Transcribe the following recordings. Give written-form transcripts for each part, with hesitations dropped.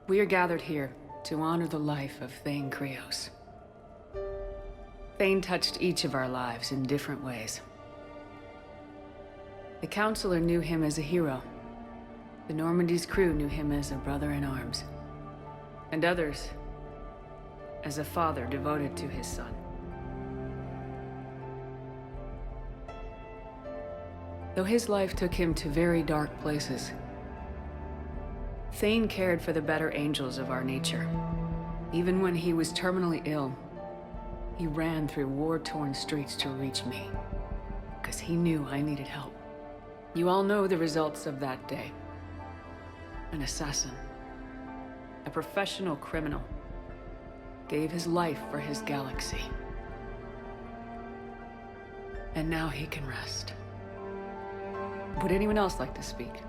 We are gathered here to honor the life of Thane Krios. Thane touched each of our lives in different ways. The Counselor knew him as a hero. The Normandy's crew knew him as a brother in arms. And others as a father devoted to his son. Though his life took him to very dark places, Thane cared for the better angels of our nature. Even when he was terminally ill, he ran through war-torn streets to reach me, because he knew I needed help. You all know the results of that day. An assassin, a professional criminal, gave his life for his galaxy. And now he can rest. Would anyone else like to speak?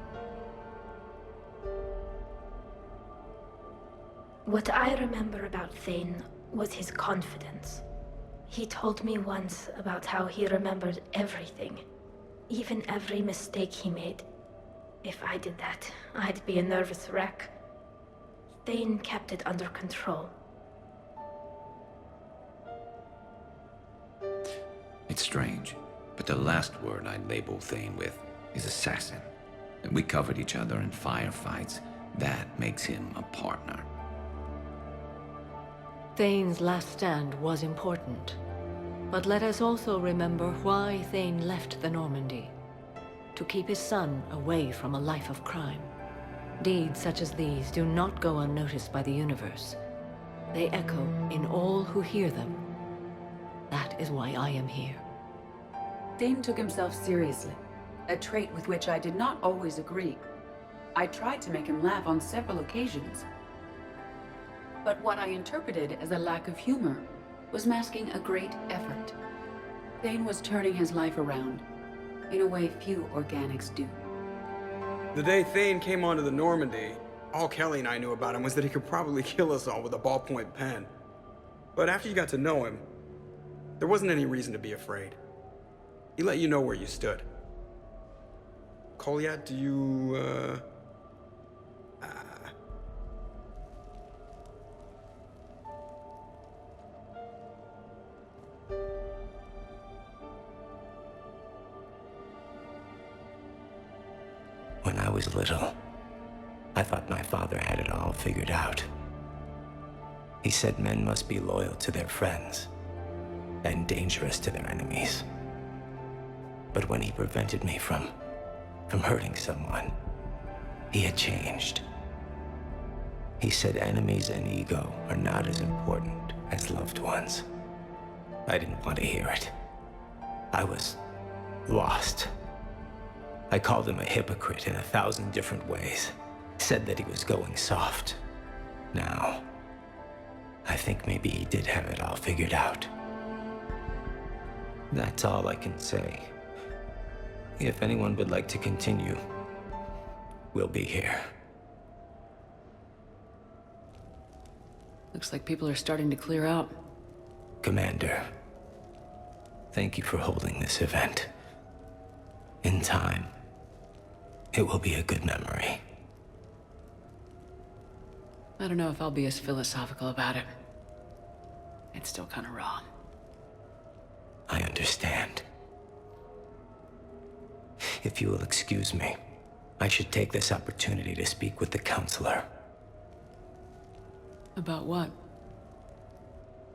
What I remember about Thane was his confidence. He told me once about how he remembered everything, even every mistake he made. If I did that, I'd be a nervous wreck. Thane kept it under control. It's strange, but the last word I'd label Thane with is assassin. And we covered each other in firefights. That makes him a partner. Thane's last stand was important. But let us also remember why Thane left the Normandy. To keep his son away from a life of crime. Deeds such as these do not go unnoticed by the universe. They echo in all who hear them. That is why I am here. Thane took himself seriously, a trait with which I did not always agree. I tried to make him laugh on several occasions. But what I interpreted as a lack of humor was masking a great effort. Thane was turning his life around, in a way few organics do. The day Thane came onto the Normandy, all Kelly and I knew about him was that he could probably kill us all with a ballpoint pen. But after you got to know him, there wasn't any reason to be afraid. He let you know where you stood. Kolyat, do you, When I was little, I thought my father had it all figured out. He said men must be loyal to their friends and dangerous to their enemies. But when he prevented me from hurting someone, he had changed. He said enemies and ego are not as important as loved ones. I didn't want to hear it. I was lost. I called him a hypocrite in 1,000 different ways. Said that he was going soft. Now, I think maybe he did have it all figured out. That's all I can say. If anyone would like to continue, we'll be here. Looks like people are starting to clear out. Commander, thank you for holding this event. In time, it will be a good memory. I don't know if I'll be as philosophical about it. It's still kind of raw. I understand. If you will excuse me, I should take this opportunity to speak with the Counselor. About what?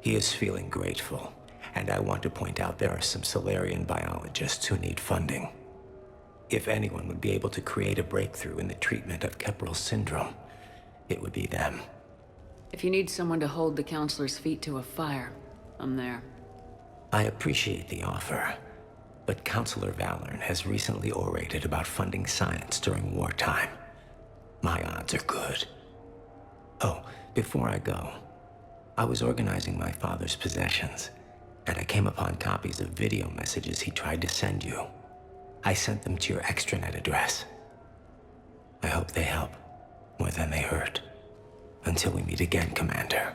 He is feeling grateful, and I want to point out there are some Solarian biologists who need funding. If anyone would be able to create a breakthrough in the treatment of Keppel syndrome, it would be them. If you need someone to hold the Counselor's feet to a fire, I'm there. I appreciate the offer, but Counselor Valorn has recently orated about funding science during wartime. My odds are good. Oh, before I go, I was organizing my father's possessions, and I came upon copies of video messages he tried to send you. I sent them to your extranet address. I hope they help more than they hurt. Until we meet again, Commander.